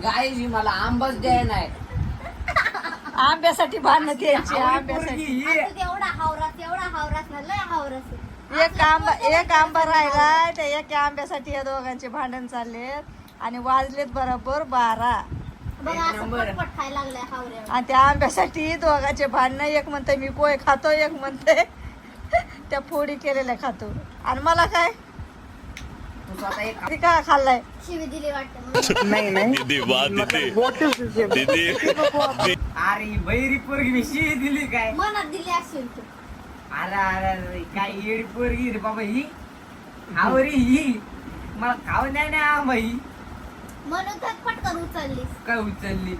Guys मला आंबाच द्याय नाही. आंब्यासाठी भांडणं द्यायची. आंब्यासाठी एवढा हावरास ना, लय हावरास. एक आंबा राहिलाय. त्या एक आंब्यासाठी या दोघांचे भांडण चाललेत आणि वाजलेत बरोबर 12. बघा असं पटपट खायला लागलाय हावऱ्या. आणि त्या आंब्यासाठी दोघांचे भांडणं. एक म्हणते मी पोहे खातो, एक म्हणते त्या फोडी केलेल्या खातो. आणि मला काय काय खाल्लाय शिवी दिली वाटतं. अरे बैरी पोरगी मी शिवी दिली काय? मनात दिली असेल तू. अरे काय येडी पोरगी रे बाबा ही. हावरी ही मला खाऊ द्या ना बाई. म्हणून तर पटकन उचललीस. काय उचलली?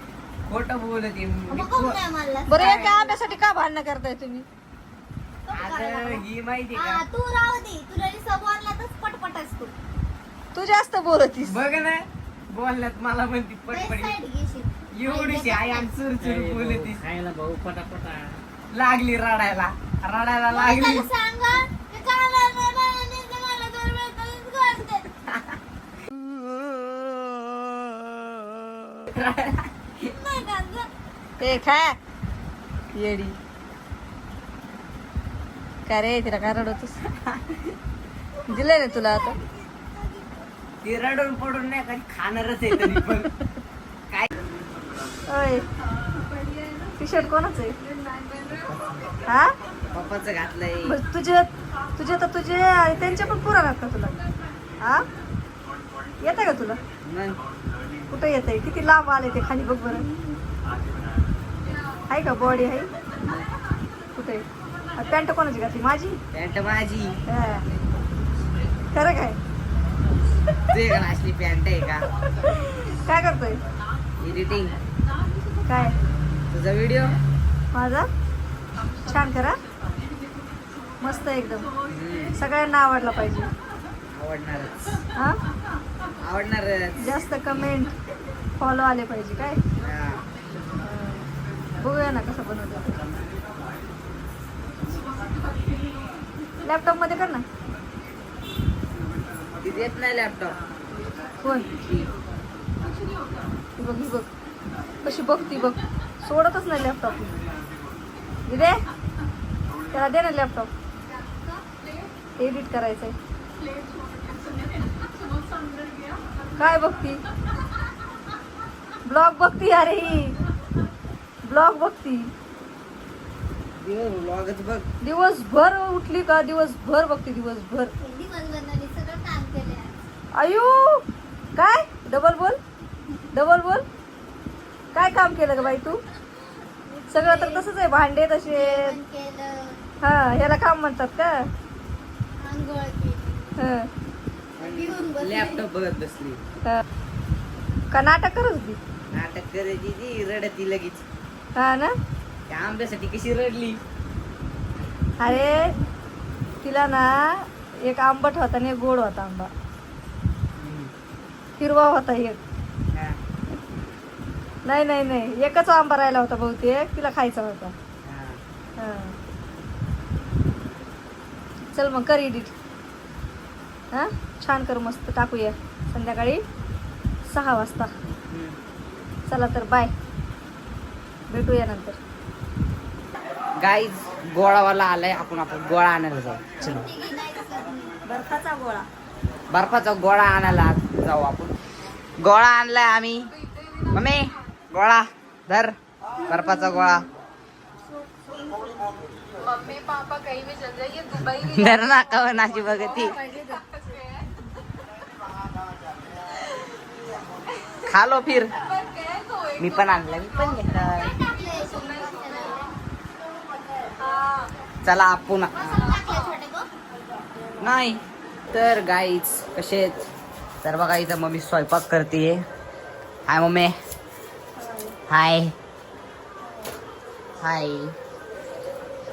खोटं बोलत मग कोण काय म्हणला? बरं. एक आंब्यासाठी का भांडणं करताय तुम्ही? ही माहिती हा, का? तू राहू दे. तुला बोलण्यातच पटपट असतो. तू जास्त बोलतीस. बघ ना बोलण्यात मला म्हणती पटपट. साईड घेशील. एवढीशी आई आणि चुरचुर बोलतीस. खायला भाऊ पटापटा लागली रडायला लागली. त्याला सांगा ते कानाला नाही मला दोन वेळा तरीच करते. नाही का गं? ते खा येडी. काय रे तिला काय रडवतोस? दिलंय ना तुला आता. ती रडून पडून नाही कधी खाणारच आहे तरी पण. काय ओय टी शर्ट कोणाच आहे? हा पप्पाचं घातलंय. बरं, तुझे तर तुझे आणि त्यांचे पण पुराणात का तुला? हा येत का तुला? मग कुठं येत आहे? किती लांब आले ते खाली बघ बरं. आहे का बॉडी आहे? कुठे पॅन्ट कोणाची घातली? माझी पॅन्ट माझी. हा. खरं काय? तुझ्या असली पॅन्ट आहे का? काय करतोय? एडिटिंग. काय तुझा व्हिडिओ माझा छान करा. मस्त एकदम. सगळ्यांना आवडला पाहिजे. आवडणारच. हा आवडणारच. जास्त कमेंट फॉलो आले पाहिजे. काय हा. बघूया ना कसं बनवलं. लॅपटॉप मध्ये कर ना. ती देत नाही लॅपटॉप. कोण? ही बघ ही बघ कशी बघती बघ. सोडतच नाही लॅपटॉप. दे त्याला, दे ना लॅपटॉप. एडिट करायचंय. काय बघती? ब्लॉग बघती. अरे ही ब्लॉग बघती. व्लॉगच बघ. दिवसभर उठली का दिवसभर बघते. दिवसभर दिवसभराने सगळं काम केलंय. आयु काय डबल बोल. काय काम केलं ग बाई तू? सगळं तर तसंच आहे. भांडे तसे. जेवण केलं, हा ह्याला काम म्हणतात का? आंघोळ केली, हा, पिऊन बसली. लॅपटॉप बघत बसली. हा. का नाटक करत होती? नाटक करायची ती रडती लगेच. हा ना. त्या आंब्यासाठी कशी रडली? अरे तिला ना एक आंबट होता आणि एक गोड होता आंबा. हिरवा होता एक. हा. नाही एकच आंबा राहिला होता बहुतेक. तिला खायचा होता. हा. हा. चल मग कर एडिट. हा छान कर. मस्त टाकूया संध्याकाळी 6 वाजता. चला तर बाय. भेटूया नंतर. गाईज गोळावाला आलाय. आपण गोळा आणायला जाऊ. चलो. बर्फाचा गोळा. बर्फाचा गोळा आणायला जाऊ आपण. गोळा आणलाय आम्ही. मम्मी गोळा धर. बर्फाचा गोळा धर ना. का नाची बघती. खालो फिर. मी पण आणलं. मी पण घेतलं. चला आपण नाही तर गाईच कसेच. तर बघा इथं मम्मी स्वयंपाक करते. हाय मम्मी. हाय हाय.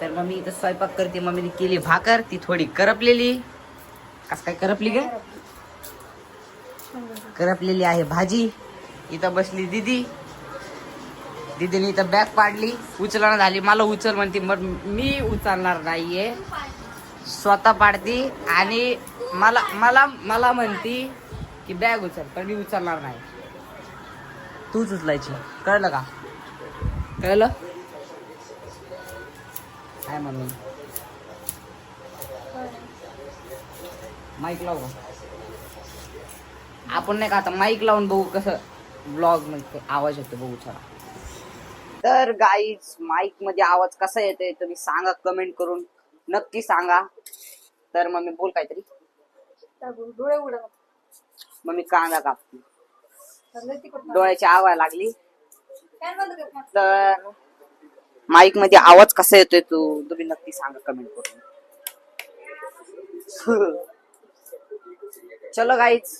तर मम्मी इथं स्वयंपाक करते. मम्मीने केली भाकर. ती थोडी करपलेली. कस काय करपली ग? करपलेली आहे भाजी. इथं बसली दीदी. दीदीने इथं बॅग पाडली. उचलणं झाली. मला उचल म्हणते. मग मी उचलणार नाहीये. स्वतः पाडती आणि मला मला मला म्हणती की बॅग उचल, पण मी उचलणार नाही. तूच उचलायची, कळलं का? कळलं? काय मम्मी माईक लावू का? आपण नाही का आता माईक लावून बघू कसं ब्लॉग मध्ये आवाज येतो, बघू चला. तर गाईज माईक मध्ये आवाज कसा येतोय तुम्ही सांगा कमेंट करून, नक्की सांगा. तर मग मी बोल काहीतरी. डोळे उघडा. मग मी कांदा कापते, डोळ्याची आवाज लागली. तर माईक मध्ये आवाज कसा येतोय तुम्ही नक्की सांगा कमेंट करून. चलो गाईज,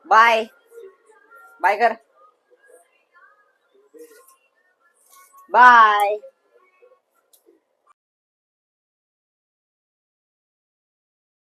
बाय बाय कर, बाय.